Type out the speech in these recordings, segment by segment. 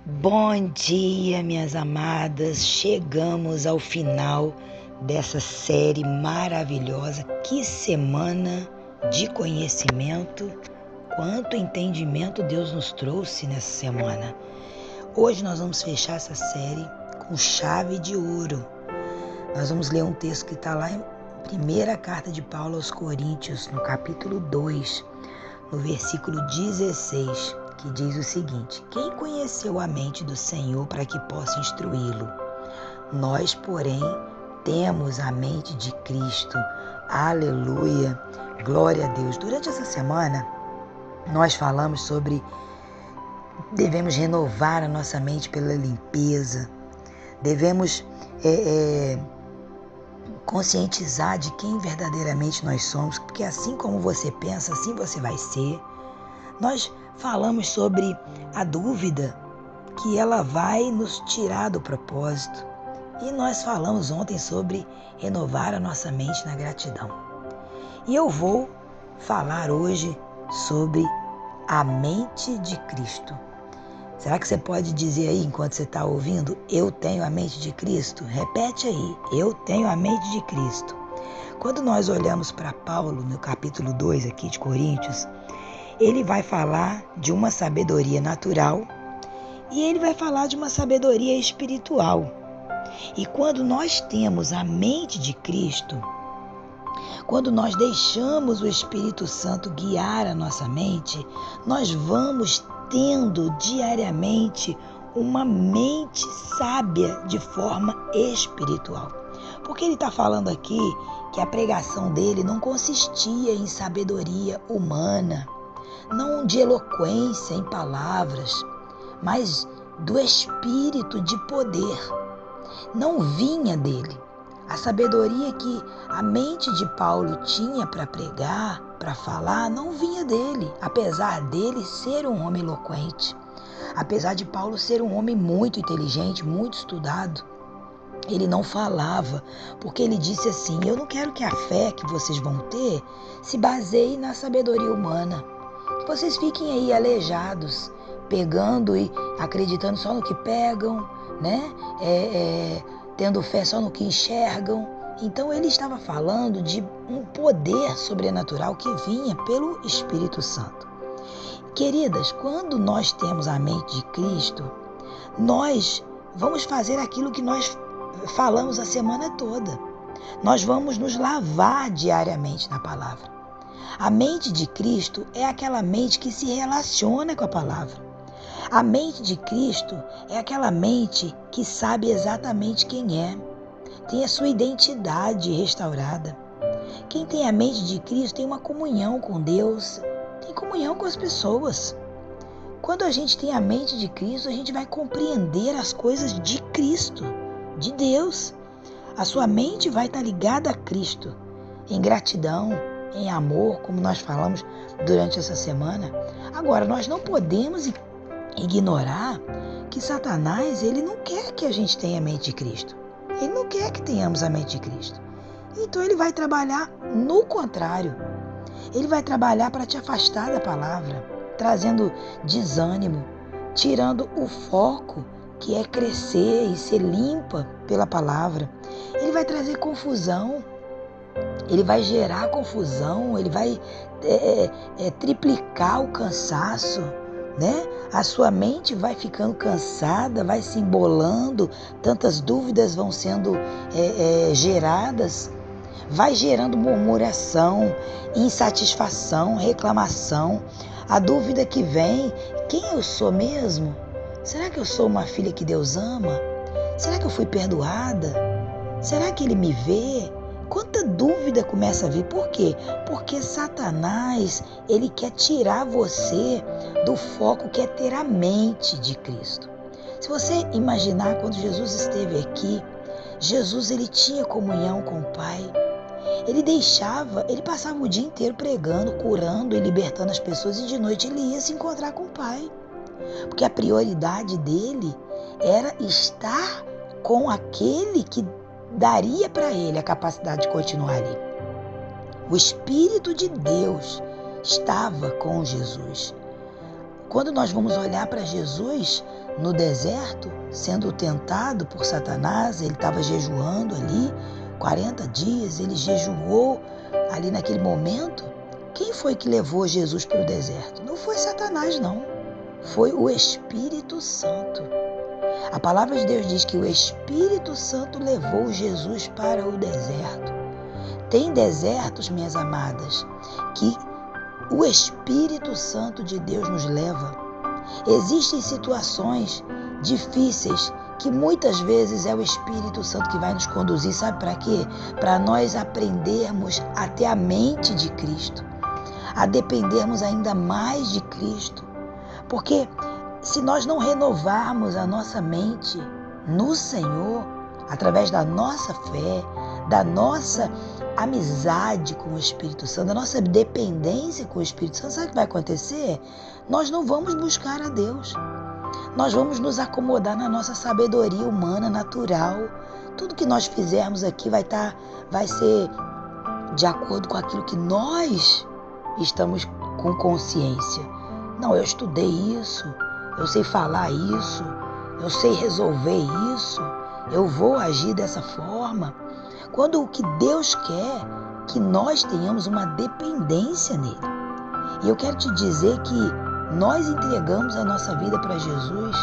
Bom dia, minhas amadas. Chegamos ao final dessa série maravilhosa. Que semana de conhecimento, quanto entendimento Deus nos trouxe nessa semana. Hoje nós vamos fechar essa série com chave de ouro. Nós vamos ler um texto que está lá em primeira carta de Paulo aos Coríntios, no capítulo 2, no versículo 16, que diz o seguinte: quem conheceu a mente do Senhor para que possa instruí-lo? Nós, porém, temos a mente de Cristo. Aleluia! Glória a Deus! Durante essa semana, nós falamos sobre devemos renovar a nossa mente pela limpeza, devemos conscientizar de quem verdadeiramente nós somos, porque assim como você pensa, assim você vai ser. Nós falamos sobre a dúvida, que ela vai nos tirar do propósito. E nós falamos ontem sobre renovar a nossa mente na gratidão. E eu vou falar hoje sobre a mente de Cristo. Será que você pode dizer aí, enquanto você está ouvindo, eu tenho a mente de Cristo? Repete aí, eu tenho a mente de Cristo. Quando nós olhamos para Paulo, no capítulo 2 aqui de Coríntios, ele vai falar de uma sabedoria natural e ele vai falar de uma sabedoria espiritual. E quando nós temos a mente de Cristo, quando nós deixamos o Espírito Santo guiar a nossa mente, nós vamos tendo diariamente uma mente sábia de forma espiritual. Porque ele está falando aqui que a pregação dele não consistia em sabedoria humana, não de eloquência em palavras, mas do espírito de poder. Não vinha dele. A sabedoria que a mente de Paulo tinha para pregar, para falar, não vinha dele, apesar dele ser um homem eloquente. Apesar de Paulo ser um homem muito inteligente, muito estudado, ele não falava, porque ele disse assim: eu não quero que a fé que vocês vão ter se baseie na sabedoria humana. Que vocês fiquem aí aleijados, pegando e acreditando só no que pegam, né? Tendo fé só no que enxergam. Então ele estava falando de um poder sobrenatural que vinha pelo Espírito Santo. Queridas, quando nós temos a mente de Cristo, nós vamos fazer aquilo que nós falamos a semana toda. Nós vamos nos lavar diariamente na palavra. A mente de Cristo é aquela mente que se relaciona com a palavra. A mente de Cristo é aquela mente que sabe exatamente quem é, tem a sua identidade restaurada. Quem tem a mente de Cristo tem uma comunhão com Deus, tem comunhão com as pessoas. Quando a gente tem a mente de Cristo, a gente vai compreender as coisas de Cristo, de Deus. A sua mente vai estar ligada a Cristo, em gratidão, em amor, como nós falamos durante essa semana. Agora, nós não podemos ignorar que Satanás, ele não quer que a gente tenha a mente de Cristo. Ele não quer que tenhamos a mente de Cristo. Então ele vai trabalhar no contrário. Ele vai trabalhar para te afastar da palavra, trazendo desânimo, tirando o foco que é crescer e ser limpa pela palavra. Ele vai trazer confusão. Ele vai gerar confusão, ele vai triplicar o cansaço, né? A sua mente vai ficando cansada, vai se embolando, tantas dúvidas vão sendo geradas, vai gerando murmuração, insatisfação, reclamação. A dúvida que vem: quem eu sou mesmo? Será que eu sou uma filha que Deus ama? Será que eu fui perdoada? Será que Ele me vê? Quanta dúvida começa a vir. Por quê? Porque Satanás, ele quer tirar você do foco que é ter a mente de Cristo. Se você imaginar, quando Jesus esteve aqui, Jesus, ele tinha comunhão com o Pai. Ele passava o dia inteiro pregando, curando e libertando as pessoas, e de noite ele ia se encontrar com o Pai. Porque a prioridade dele era estar com aquele que daria para ele a capacidade de continuar ali. O Espírito de Deus estava com Jesus. Quando nós vamos olhar para Jesus, no deserto, sendo tentado por Satanás. Ele estava jejuando ali, 40 dias, ele jejuou ali naquele momento. Quem foi que levou Jesus para o deserto? Não foi Satanás, não. Foi o Espírito Santo. A palavra de Deus diz que o Espírito Santo levou Jesus para o deserto. Tem desertos, minhas amadas, que o Espírito Santo de Deus nos leva. Existem situações difíceis que muitas vezes é o Espírito Santo que vai nos conduzir. Sabe para quê? Para nós aprendermos a ter a mente de Cristo, a dependermos ainda mais de Cristo. Porque se nós não renovarmos a nossa mente no Senhor, através da nossa fé, da nossa amizade com o Espírito Santo, da nossa dependência com o Espírito Santo, sabe o que vai acontecer? Nós não vamos buscar a Deus. Nós vamos nos acomodar na nossa sabedoria humana, natural. Tudo que nós fizermos aqui vai ser de acordo com aquilo que nós estamos com consciência. Não, eu estudei isso, eu sei falar isso, eu sei resolver isso, eu vou agir dessa forma. Quando o que Deus quer, que nós tenhamos uma dependência nele. E eu quero te dizer que nós entregamos a nossa vida para Jesus,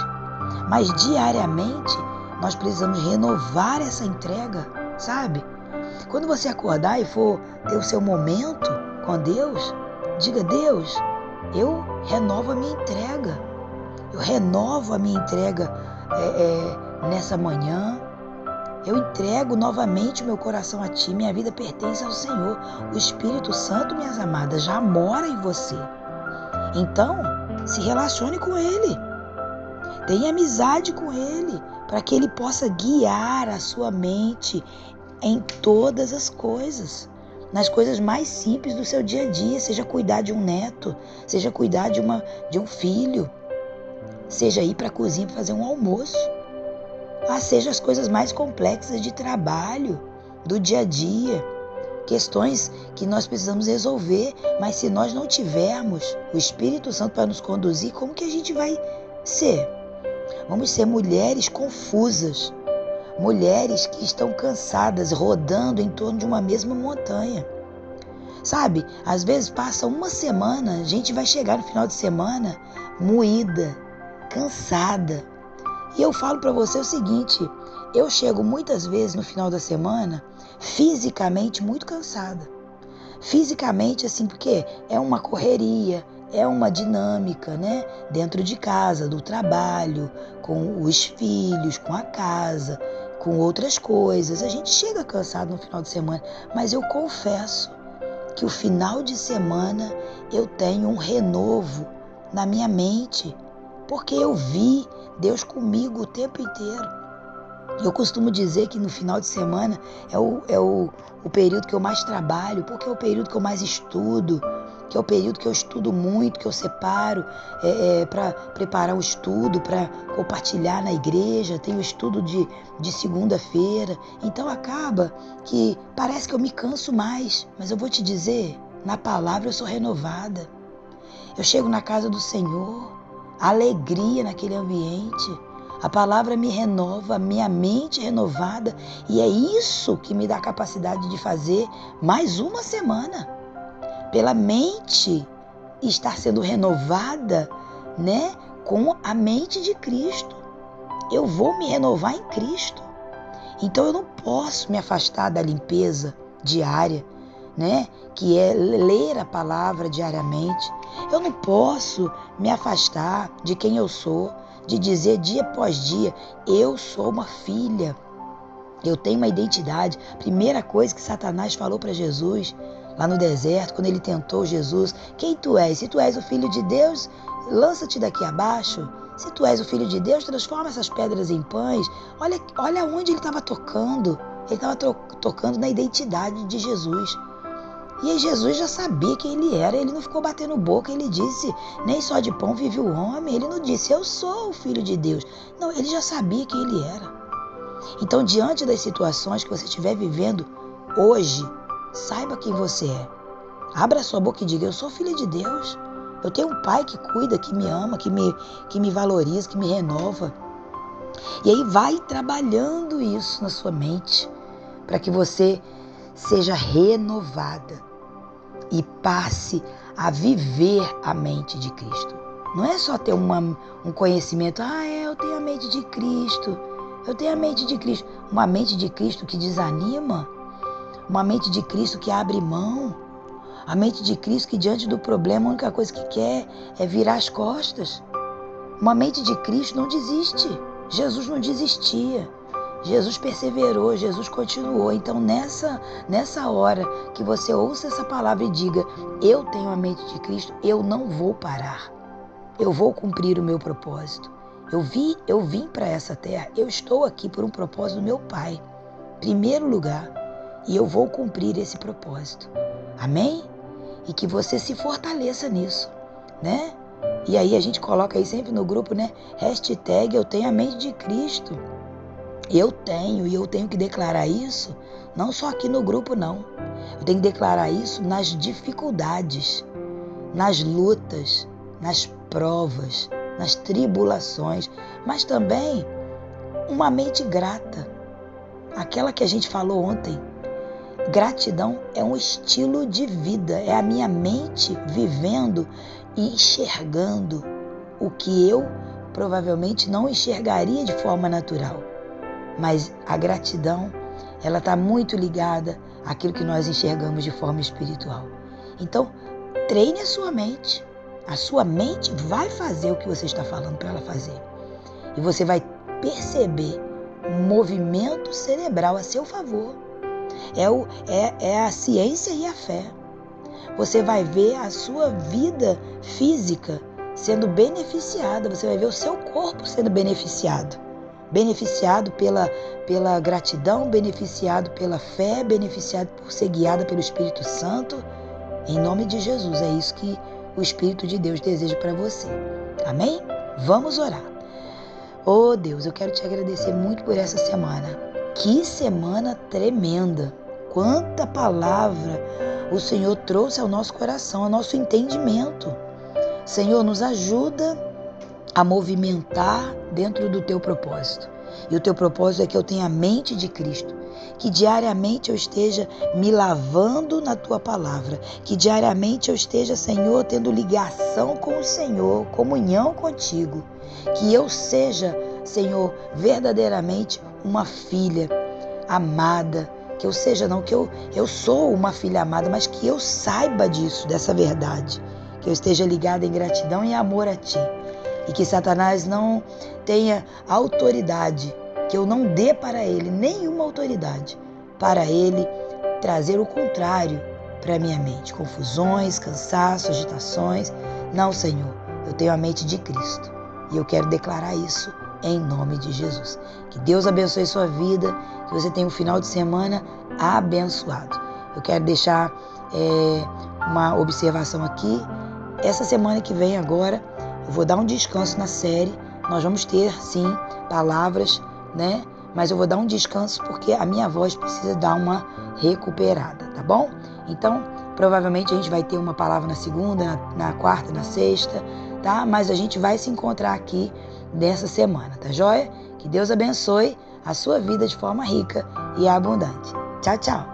mas diariamente nós precisamos renovar essa entrega, sabe? Quando você acordar e for ter o seu momento com Deus, diga: Deus, eu renovo a minha entrega. Eu renovo a minha entrega nessa manhã. Eu entrego novamente o meu coração a Ti. Minha vida pertence ao Senhor. O Espírito Santo, minhas amadas, já mora em você. Então, se relacione com Ele. Tenha amizade com Ele, para que Ele possa guiar a sua mente em todas as coisas. Nas coisas mais simples do seu dia a dia, seja cuidar de um neto, seja cuidar de um filho, seja ir para a cozinha para fazer um almoço, seja as coisas mais complexas de trabalho, do dia a dia, questões que nós precisamos resolver, mas se nós não tivermos o Espírito Santo para nos conduzir, como que a gente vai ser? Vamos ser mulheres confusas, mulheres que estão cansadas, rodando em torno de uma mesma montanha. Sabe, às vezes passa uma semana, a gente vai chegar no final de semana moída, cansada. E eu falo para você o seguinte, eu chego muitas vezes no final da semana fisicamente muito cansada. Fisicamente, assim, porque é uma correria, é uma dinâmica, né? Dentro de casa, do trabalho, com os filhos, com a casa, com outras coisas. A gente chega cansado no final de semana, mas eu confesso que o final de semana eu tenho um renovo na minha mente, porque eu vi Deus comigo o tempo inteiro. Eu costumo dizer que no final de semana é o período que eu mais trabalho, porque é o período que eu mais estudo, que é o período que eu estudo muito, que eu separo para preparar o estudo, para compartilhar na igreja. Tenho estudo de segunda-feira. Então acaba que parece que eu me canso mais, mas eu vou te dizer, na palavra eu sou renovada. Eu chego na casa do Senhor, alegria naquele ambiente. A palavra me renova, minha mente renovada, e é isso que me dá a capacidade de fazer mais uma semana. Pela mente estar sendo renovada, né, com a mente de Cristo. Eu vou me renovar em Cristo. Então eu não posso me afastar da limpeza diária, né, que é ler a palavra diariamente. Eu não posso me afastar de quem eu sou, de dizer dia após dia, eu sou uma filha, eu tenho uma identidade. Primeira coisa que Satanás falou para Jesus, lá no deserto, quando ele tentou Jesus: quem tu és? Se tu és o Filho de Deus, lança-te daqui abaixo. Se tu és o Filho de Deus, transforma essas pedras em pães. Olha onde ele estava tocando. Ele estava tocando na identidade de Jesus. E aí Jesus já sabia quem ele era, ele não ficou batendo boca, ele disse: nem só de pão vive o homem. Ele não disse: eu sou o Filho de Deus. Não, ele já sabia quem ele era. Então, diante das situações que você estiver vivendo hoje, saiba quem você é. Abra sua boca e diga: eu sou filha de Deus. Eu tenho um pai que cuida, que me ama, que me valoriza, que me renova. E aí vai trabalhando isso na sua mente para que você seja renovada e passe a viver a mente de Cristo. Não é só ter um conhecimento, eu tenho a mente de Cristo, eu tenho a mente de Cristo. Uma mente de Cristo que desanima, uma mente de Cristo que abre mão, a mente de Cristo que diante do problema a única coisa que quer é virar as costas. Uma mente de Cristo não desiste. Jesus não desistia. Jesus perseverou, Jesus continuou. Então nessa hora que você ouça essa palavra e diga, eu tenho a mente de Cristo, eu não vou parar. Eu vou cumprir o meu propósito. Eu vim para essa terra, eu estou aqui por um propósito do meu Pai. Primeiro lugar, e eu vou cumprir esse propósito. Amém? E que você se fortaleça nisso, né? E aí a gente coloca aí sempre no grupo, né? Hashtag eu tenho a mente de Cristo. Eu tenho que declarar isso, não só aqui no grupo não. Eu tenho que declarar isso nas dificuldades, nas lutas, nas provas, nas tribulações, mas também uma mente grata. Aquela que a gente falou ontem. Gratidão é um estilo de vida, é a minha mente vivendo e enxergando o que eu provavelmente não enxergaria de forma natural. Mas a gratidão, ela está muito ligada àquilo que nós enxergamos de forma espiritual. Então, treine a sua mente. A sua mente vai fazer o que você está falando para ela fazer. E você vai perceber um movimento cerebral a seu favor. É a ciência e a fé. Você vai ver a sua vida física sendo beneficiada. Você vai ver o seu corpo sendo beneficiado. Beneficiado pela gratidão, beneficiado pela fé, beneficiado por ser guiada pelo Espírito Santo. Em nome de Jesus, é isso que o Espírito de Deus deseja para você. Amém? Vamos orar. Oh Deus, eu quero te agradecer muito por essa semana. Que semana tremenda! Quanta palavra o Senhor trouxe ao nosso coração, ao nosso entendimento. Senhor, nos ajuda a movimentar dentro do teu propósito. E o teu propósito é que eu tenha a mente de Cristo. Que diariamente eu esteja me lavando na tua palavra. Que diariamente eu esteja, Senhor, tendo ligação com o Senhor, comunhão contigo. Que eu seja, Senhor, verdadeiramente uma filha amada. Que eu seja, não que eu sou uma filha amada, mas que eu saiba disso, dessa verdade. Que eu esteja ligada em gratidão e amor a Ti. E que Satanás não tenha autoridade, que eu não dê para ele nenhuma autoridade, para ele trazer o contrário para a minha mente. Confusões, cansaço, agitações. Não, Senhor, eu tenho a mente de Cristo e eu quero declarar isso em nome de Jesus. Que Deus abençoe sua vida, que você tenha um final de semana abençoado. Eu quero deixar uma observação aqui. Essa semana que vem agora, eu vou dar um descanso na série. Nós vamos ter, sim, palavras, né? Mas eu vou dar um descanso porque a minha voz precisa dar uma recuperada, tá bom? Então, provavelmente a gente vai ter uma palavra na segunda, na quarta, na sexta, tá? Mas a gente vai se encontrar aqui nessa semana, tá joia? Que Deus abençoe a sua vida de forma rica e abundante. Tchau, tchau!